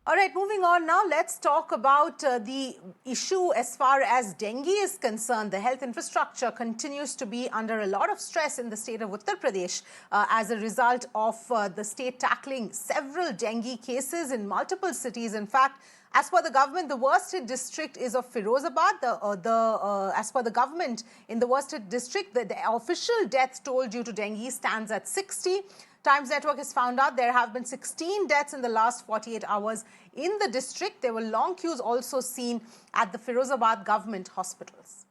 All right, moving on now, let's talk about the issue as far as dengue is concerned. The health infrastructure continues to be under a lot of stress in the state of Uttar Pradesh as a result of the state tackling several dengue cases in multiple cities. In fact, as per the government, the worst hit district is of Firozabad. As per the government, in the worst hit district, the official death toll due to dengue stands at 60. Times Network has found out there have been 16 deaths in the last 48 hours in the district. There were long queues also seen at the Firozabad government hospitals.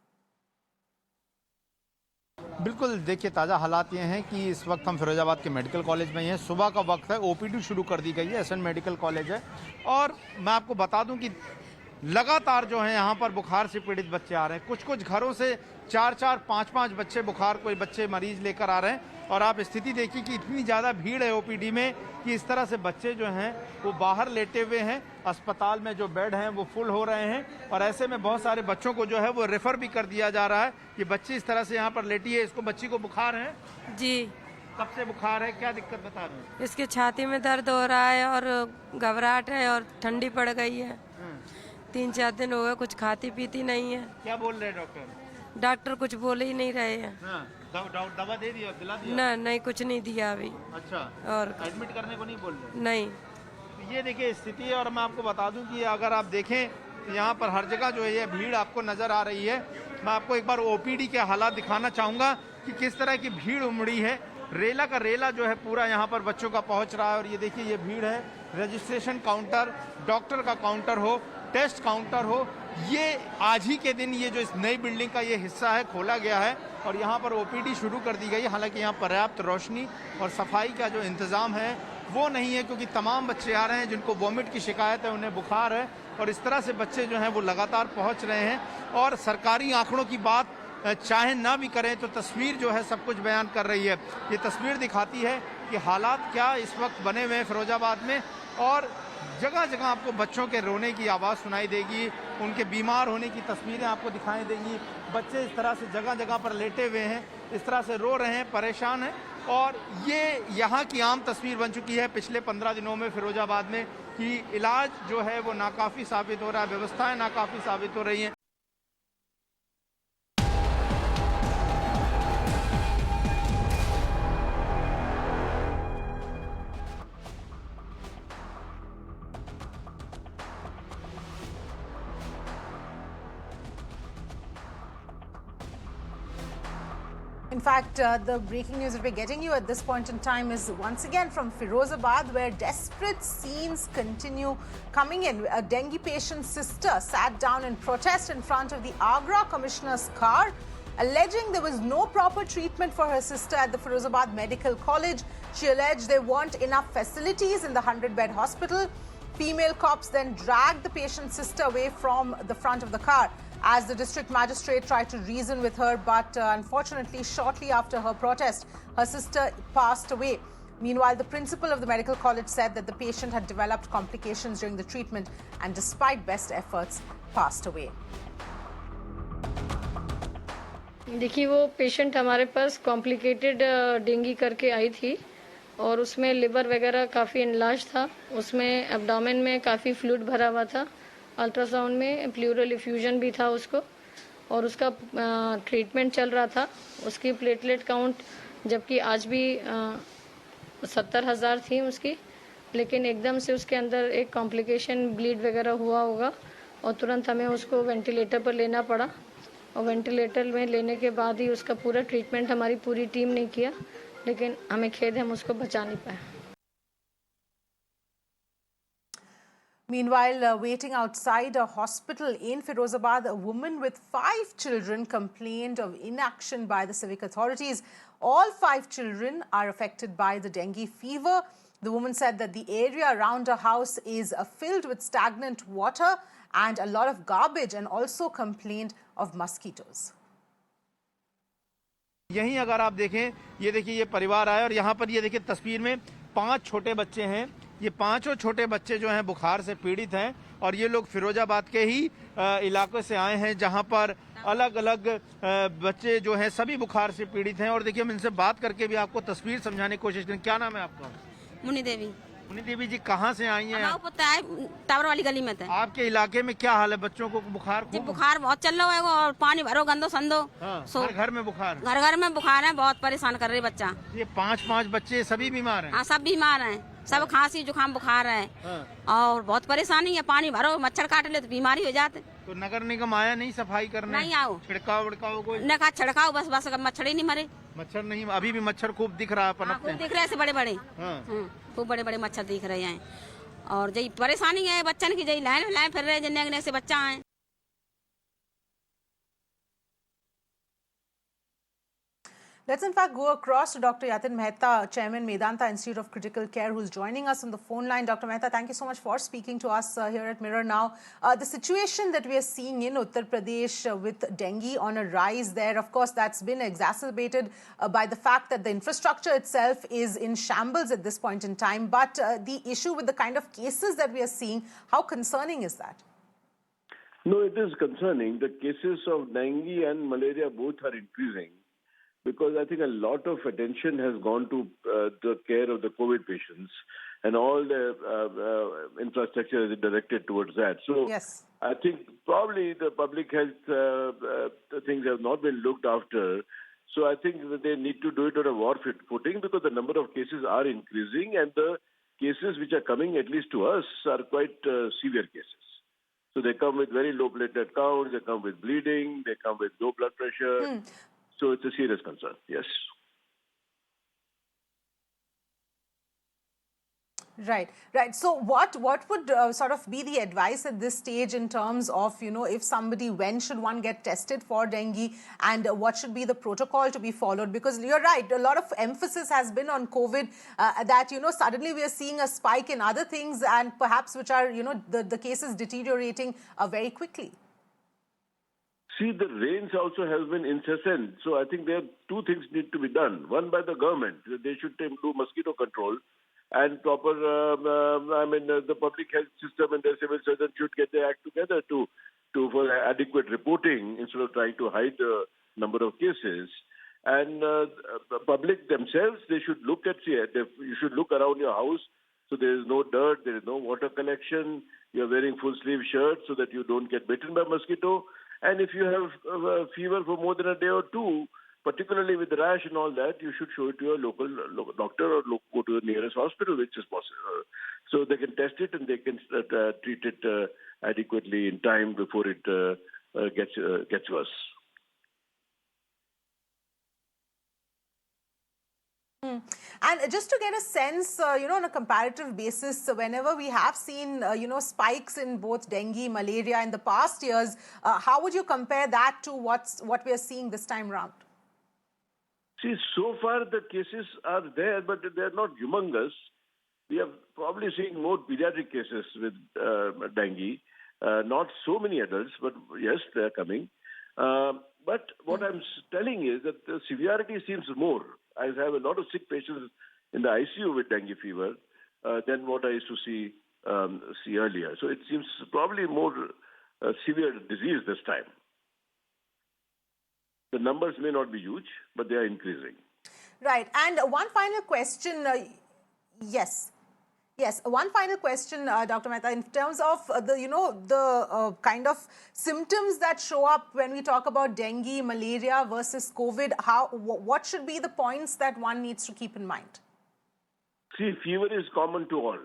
बिल्कुल देखिए, ताज़ा हालात ये हैं कि इस वक्त हम फिरोजाबाद के मेडिकल कॉलेज में हैं। सुबह का वक्त है, ओपीडी शुरू कर दी गई है, एसएन मेडिकल कॉलेज है। और मैं आपको बता दूं कि लगातार जो है यहाँ पर बुखार से पीड़ित बच्चे आ रहे हैं। कुछ घरों से 4-4, 5-5 बच्चे बुखार, कोई बच्चे मरीज लेकर आ रहे हैं। और आप स्थिति देखिए कि इतनी ज़्यादा भीड़ है ओपीडी में कि इस तरह से बच्चे जो हैं वो बाहर लेटे हुए हैं। अस्पताल में जो बेड हैं वो फुल हो रहे हैं और ऐसे में बहुत सारे बच्चों को जो है वो रेफर भी कर दिया जा रहा है कि बच्ची इस तरह से यहाँ पर लेटी है। इसको बच्ची को बुखार है जी। कब से बुखार है, क्या दिक्कत बता रहे हैं? इसके छाती में दर्द हो रहा है और घबराहट है और ठंडी पड़ गई है। 3-4 दिन हो गए, कुछ खाती पीती नहीं है। क्या बोल रहे हैं डॉक्टर? डॉक्टर कुछ बोल ही नहीं रहे हैं। दवा दे दिया, दिला दिया? ना, नहीं, कुछ नहीं दिया अभी। अच्छा, और एडमिट करने को नहीं बोल रहे? नहीं। ये देखिए स्थिति है। और मैं आपको बता दूं कि अगर आप देखें तो यहाँ पर हर जगह जो है ये भीड़ आपको नजर आ रही है। मैं आपको एक बार ओपीडी के हालात दिखाना चाहूंगा कि किस तरह की भीड़ उमड़ी है। रेला का रेला जो है पूरा यहाँ पर बच्चों का पहुंच रहा है। और ये देखिए ये भीड़ है। रजिस्ट्रेशन काउंटर, डॉक्टर का काउंटर हो, टेस्ट काउंटर हो, ये आज ही के दिन ये जो इस नई बिल्डिंग का ये हिस्सा है खोला गया है और यहाँ पर ओपीडी शुरू कर दी गई है। हालांकि यहाँ पर्याप्त रोशनी और सफाई का जो इंतज़ाम है वो नहीं है, क्योंकि तमाम बच्चे आ रहे हैं जिनको वॉमिट की शिकायत है, उन्हें बुखार है और इस तरह से बच्चे जो हैं वो लगातार पहुँच रहे हैं। और सरकारी आंकड़ों की बात चाहे ना भी करें तो तस्वीर जो है सब कुछ बयान कर रही है। ये तस्वीर दिखाती है कि हालात क्या इस वक्त बने हुए हैं फिरोजाबाद में। और जगह जगह आपको बच्चों के रोने की आवाज़ सुनाई देगी, उनके बीमार होने की तस्वीरें आपको दिखाई देंगी। बच्चे इस तरह से जगह जगह पर लेटे हुए हैं, इस तरह से रो रहे हैं, परेशान हैं। और ये यहाँ की आम तस्वीर बन चुकी है पिछले 15 दिनों में फिरोजाबाद में कि इलाज जो है वो नाकाफ़ी साबित हो रहा है, व्यवस्थाएं नाकाफ़ी साबित हो रही हैं। In fact, the breaking news that we're getting you at this point in time is once again from Firozabad, where desperate scenes continue coming in. A dengue patient's sister sat down in protest in front of the Agra Commissioner's car, alleging there was no proper treatment for her sister at the Firozabad Medical College. She alleged there weren't enough facilities in the 100-bed hospital. Female cops then dragged the patient's sister away from the front of the car as the district magistrate tried to reason with her, but unfortunately, shortly after her protest, her sister passed away. Meanwhile, the principal of the medical college said that the patient had developed complications during the treatment and despite best efforts, passed away. देखिए, वो patient हमारे पास complicated dengue करके आई थी और उसमें liver वगैरह काफ़ी enlarge था, उसमें एब्डोमेन में काफ़ी फ्लूइड भरा हुआ था, अल्ट्रासाउंड में प्लूरल इफ्यूजन भी था उसको और उसका ट्रीटमेंट चल रहा था। उसकी प्लेटलेट काउंट जबकि आज भी 70,000 थी उसकी, लेकिन एकदम से उसके अंदर एक कॉम्प्लिकेशन ब्लीड वगैरह हुआ होगा और तुरंत हमें उसको वेंटिलेटर पर लेना पड़ा और वेंटिलेटर में लेने के बाद ही उसका पूरा ट्रीटमेंट हमारी पूरी टीम ने किया, लेकिन हमें खेद है हम उसको बचा नहीं पाए। Meanwhile, waiting outside a hospital in Firozabad, a woman with 5 children complained of inaction by the civic authorities. All 5 children are affected by the dengue fever. The woman said that the area around her house is filled with stagnant water and a lot of garbage, and also complained of mosquitoes. यहीं अगर आप देखें, ये देखिए ये परिवार आया और यहाँ पर ये देखिए तस्वीर में 5 छोटे बच्चे हैं। ये 5 छोटे बच्चे जो हैं बुखार से पीड़ित हैं और ये लोग फिरोजाबाद के ही इलाके से आए हैं जहाँ पर अलग अलग बच्चे जो हैं सभी बुखार से पीड़ित हैं। और देखिए हम इनसे बात करके भी आपको तस्वीर समझाने की कोशिश करें। क्या नाम है आपका? मुन्नी देवी। मुनि देवी जी कहाँ से आई हैं? हमारे पुत्र आए टावर वाली गली में थे आपके इलाके में क्या हाल है? बच्चों को बुखार जी, खूब? बुखार बहुत चल रहा है और पानी भरो गंदो संदो। हाँ, सो हर घर में बुखार? घर घर में बुखार है, बहुत परेशान कर रही बच्चा। ये 5-5 बच्चे सभी बीमार हैं? हाँ, सब बीमार हैं, सब खांसी जुकाम बुखार है हाँ। और बहुत परेशानी है। पानी भरो, मच्छर काट ले तो बीमारी हो जाते। तो नगर निगम आया नहीं सफाई करने? नहीं आओ, छिड़काव विड़काव कोई? ने कहा छिड़काओ, बस बस मच्छर ही नहीं मरे। मच्छर नहीं, अभी भी मच्छर खूब दिख रहा है हाँ, पनपते खूब दिख रहे ऐसे बड़े बड़े। हाँ। खूब बड़े बड़े मच्छर दिख रहे हैं और जही परेशानी है बच्चन की, जही लाइन लाइन फिर रहे जिन्ने से बच्चा है। Let's in fact go across to Dr. Yatin Mehta, Chairman, Medanta Institute of Critical Care, who's joining us on the phone line. Dr. Mehta, thank you so much for speaking to us here at Mirror Now. The situation that we are seeing in Uttar Pradesh with dengue on a rise there, of course, that's been exacerbated by the fact that the infrastructure itself is in shambles at this point in time. But the issue with the kind of cases that we are seeing, how concerning is that? No, it is concerning. The cases of dengue and malaria both are increasing, because I think a lot of attention has gone to the care of the COVID patients, and all the infrastructure is directed towards that. So yes, I think probably the public health things have not been looked after. So I think that they need to do it on a war footing, because the number of cases are increasing, and the cases which are coming, at least to us, are quite severe cases. So they come with very low platelet counts, they come with bleeding, they come with low blood pressure. So it's a serious concern, yes. Right, right. So what would sort of be the advice at this stage in terms of, you know, if somebody, when should one get tested for dengue, and what should be the protocol to be followed? Because you're right, a lot of emphasis has been on COVID, that, you know, suddenly we are seeing a spike in other things, and perhaps which are, you know, the cases deteriorating very quickly. See, the rains also have been incessant. So I think there are two things need to be done. One, by the government. They should do mosquito control and proper, the public health system and the civil surgeon should get their act together for adequate reporting instead of trying to hide the number of cases. And the public themselves, they should look at, you should look around your house so there is no dirt, there is no water collection, you are wearing full sleeve shirts so that you don't get bitten by mosquito. And if you have a fever for more than a day or two, particularly with rash and all that, you should show it to your local doctor or go to the nearest hospital, which is possible. So they can test it and they can treat it adequately in time before it gets worse. And just to get a sense, you know, on a comparative basis, whenever we have seen, you know, spikes in both dengue, malaria in the past years, how would you compare that to what we are seeing this time around? See, so far the cases are there, but they're not humongous. We are probably seeing more pediatric cases with dengue. Not so many adults, but yes, they're coming. But what I'm telling is that the severity seems more. I have a lot of sick patients in the ICU with dengue fever than what I used to see earlier. So it seems probably more severe disease this time. The numbers may not be huge, but they are increasing. Right. And one final question. Yes. Yes, one final question, Dr. Mehta, in terms of the kind of symptoms that show up when we talk about dengue, malaria versus COVID, what should be the points that one needs to keep in mind? See, fever is common to all,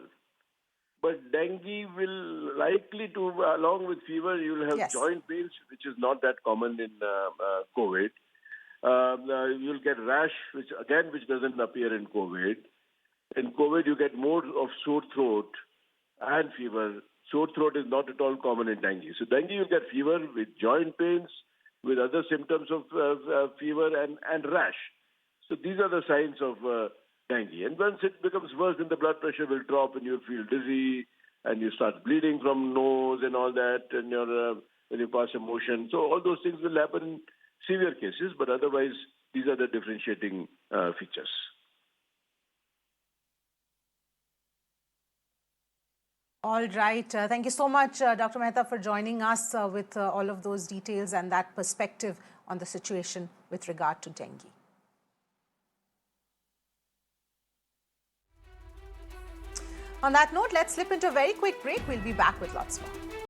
but dengue will likely to, along with fever, you will have joint pains, which is not that common in COVID. You'll get rash, which doesn't appear in COVID. In COVID, you get more of sore throat and fever. Sore throat is not at all common in dengue. So dengue, you get fever with joint pains, with other symptoms of fever and rash. So these are the signs of dengue. And once it becomes worse, then the blood pressure will drop and you'll feel dizzy and you start bleeding from nose and all that, and when you pass a motion. So all those things will happen in severe cases, but otherwise, these are the differentiating features. All right. Thank you so much, Dr. Mehta, for joining us with all of those details and that perspective on the situation with regard to dengue. On that note, let's slip into a very quick break. We'll be back with lots more.